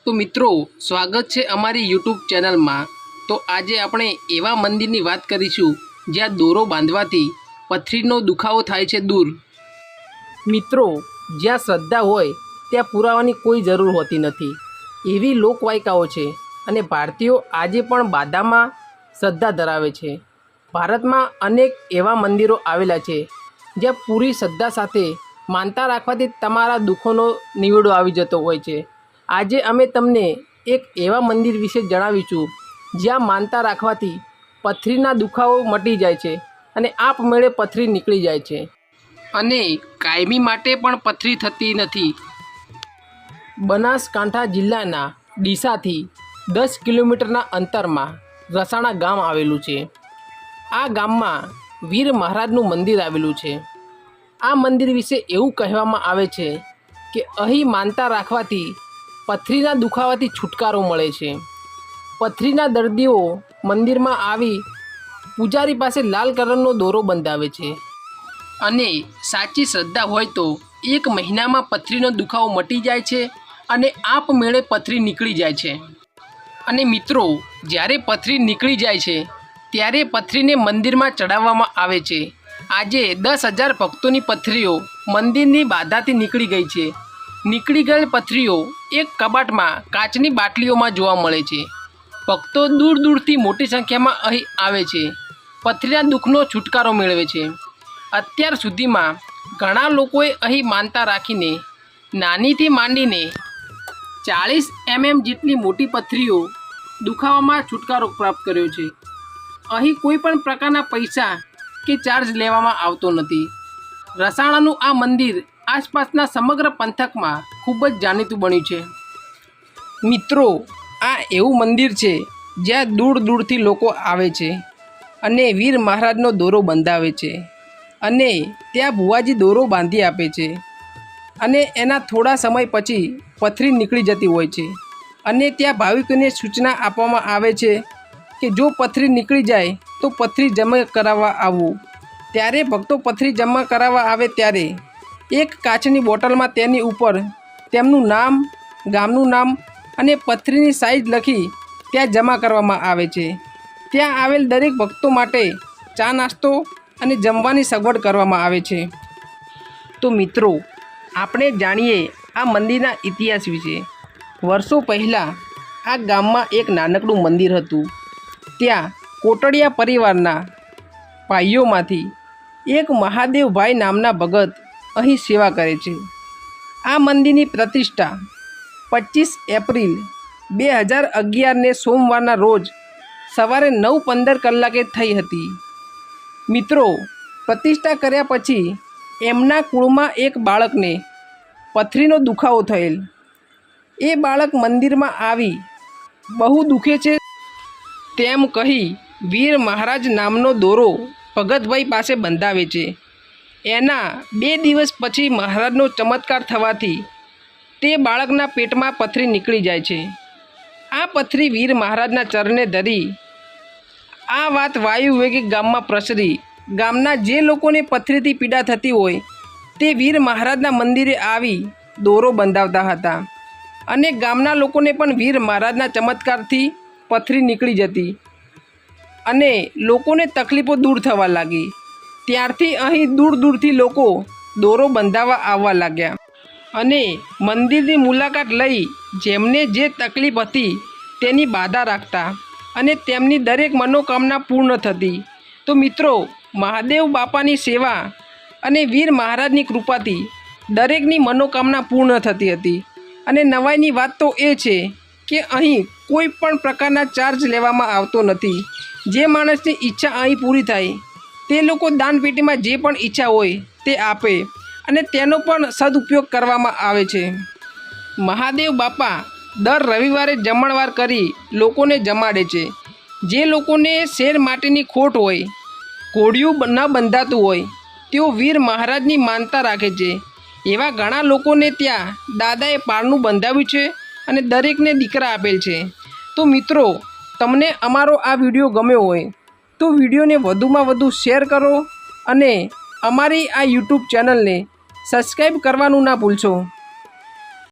तो मित्रों स्वागत है अमारी यूट्यूब चैनल में। तो आज આપણે એવા મંદિરની વાત કરીશું જ્યાં દોરો બાંધવાથી પથરીનો દુખાવો થાય છે દૂર। મિત્રો જ્યાં શ્રદ્ધા હોય ત્યાં પુરાવાની કોઈ જરૂર હોતી નથી, એવી લોકવાયકાઓ છે અને ભારતીયો આજે પણ બાધામાં શ્રદ્ધા ધરાવે છે। ભારતમાં અનેક એવા મંદિરો આવેલા છે જ્યાં પૂરી શ્રદ્ધા સાથે માનતા રાખવાથી તમારા દુઃખોનો નિવેડો આવી જતો હોય છે। આજે અમે તમને એક એવા મંદિર વિશે જણાવીશું જ્યાં માનતા રાખવાથી પથરીના દુખાવો મટી જાય છે અને આપમેળે પથરી નીકળી જાય છે અને કાયમી માટે પણ પથરી થતી નથી। બનાસકાંઠા જિલ્લાના ડીસાથી 10 કિલોમીટરના અંતરમાં રસાણા ગામ આવેલું છે। આ ગામમાં વીર મહારાજનું મંદિર આવેલું છે। આ મંદિર વિશે એવું કહેવામાં આવે છે કે અહીં માનતા રાખવાથી પથરીના દુખાવાથી છુટકારો મળે છે। પથરીના દર્દીઓ મંદિરમાં આવી પૂજારી પાસે લાલ કલરનો દોરો બંધાવે છે અને સાચી શ્રદ્ધા હોય તો 1 મહિનામાં પથરીનો દુખાવો મટી જાય છે અને આપમેળે પથરી નીકળી જાય છે। અને મિત્રો જ્યારે પથરી નીકળી જાય છે ત્યારે પથરીને મંદિરમાં ચડાવવામાં આવે છે। આજે 10,000 ભક્તોની પથરીઓ મંદિરની બાધાથી નીકળી ગઈ છે। નીકળી ગયેલ પથરીઓ એક કબાટમાં કાચની બાટલીઓમાં જોવા મળે છે। ભક્તો દૂર દૂરથી મોટી સંખ્યામાં અહીં આવે છે, પથરીના દુઃખનો છુટકારો મેળવે છે। અત્યાર સુધીમાં ઘણા લોકોએ અહીં માનતા રાખીને નાનીથી માંડીને 40 mm જેટલી મોટી પથરીઓ દુખાવામાં છુટકારો પ્રાપ્ત કર્યો છે। અહીં કોઈ પણ પ્રકારના પૈસા કે ચાર્જ લેવામાં આવતો નથી। રસાણાનું આ મંદિર આસપાસના સમગ્ર પંથકમાં ખૂબ જ જાણીતું બન્યું છે। મિત્રો આ એવું મંદિર છે જ્યાં દૂર દૂરથી લોકો આવે છે અને વીર મહારાજનો દોરો બંધાવે છે અને ત્યાં ભુવાજી દોરો બાંધી આપે છે અને એના થોડા સમય પછી પથરી નીકળી જતી હોય છે અને ત્યાં ભાવિકોને સૂચના આપવામાં આવે છે કે જો પથરી નીકળી જાય તો પથરી જમા કરાવવા આવવું। ત્યારે ભક્તો પથરી જમા કરાવવા આવે ત્યારે એક કાચની બોટલમાં તેની ઉપર તેમનું નામ, ગામનું નામ અને પથરીની સાઇઝ લખી ત્યાં જમા કરવામાં આવે છે। ત્યાં આવેલ દરેક ભક્તો માટે ચા નાસ્તો અને જમવાની સગવડ કરવામાં આવે છે। તો મિત્રો આપણે જાણીએ આ મંદિરના ઇતિહાસ વિશે। વર્ષો પહેલાં આ ગામમાં એક નાનકડું મંદિર હતું। ત્યાં કોટડિયા પરિવારના ભાઈઓમાંથી એક મહાદેવભાઈ નામના ભગત અહીં સેવા કરે છે। આ મંદિરની પ્રતિષ્ઠા 25 એપ્રિલ 2011ને સોમવારના રોજ સવારે 9:15 કલાકે થઈ હતી। મિત્રો પ્રતિષ્ઠા કર્યા પછી એમના કુળમાં એક બાળકને પથરીનો દુખાવો થયેલ। એ બાળક મંદિરમાં આવી બહુ દુખે છે તેમ કહી વીર મહારાજ નામનો દોરો ભગતભાઈ પાસે બંધાવે છે। એના 2 દિવસ પછી મહારાજનો ચમત્કાર થવાથી તે બાળકના પેટમાં પથરી નીકળી જાય છે। આ પથરી વીર મહારાજના ચરણે ધરી આ વાત વાયુ વેગે ગામમાં પ્રસરી ગામના જે લોકોને પથરીથી પીડા થતી હોય તે વીર મહારાજના મંદિરે આવી દોરો બંધાવતા હતા અને ગામના લોકોને પણ વીર મહારાજના ચમત્કારથી પથરી નીકળી જતી અને લોકોને તકલીફો દૂર થવા લાગી। ત્યારથી અહીં દૂર દૂરથી લોકો દોરો બંધાવવા આવવા લાગ્યા અને મંદિરની મુલાકાત લઈ જેમને જે તકલીફ હતી તેની બાધા રાખતા અને તેમની દરેક મનોકામના પૂર્ણ થતી। તો મિત્રો મહાદેવ બાપાની સેવા અને વીર મહારાજની કૃપાથી દરેકની મનોકામના પૂર્ણ થતી હતી અને નવાઈની વાત તો એ છે કે અહીં કોઈ પણ પ્રકારના ચાર્જ લેવામાં આવતો નથી। જે માણસની ઈચ્છા અહીં પૂરી થાય તે લોકો દાનપેટીમાં જે પણ ઈચ્છા હોય તે આપે અને તેનો પણ સદુપયોગ કરવામાં આવે છે। મહાદેવ બાપા દર રવિવારે જમણવાર કરી લોકોને જમાડે છે। જે લોકોને શેર માટેની ખોટ હોય, ઘોડિયું ન બંધાતું હોય તેઓ વીર મહારાજની માનતા રાખે છે। એવા ઘણા લોકોને ત્યાં દાદાએ પારણું બંધાવ્યું છે અને દરેકને દીકરા આપેલ છે। તો મિત્રો તમને અમારો આ વિડીયો ગમ્યો હોય તો વિડીયોને વધુમાં વધુ શેર કરો અને અમારી આ યુટ્યુબ ચેનલને સબસ્ક્રાઈબ કરવાનું ના ભૂલશો।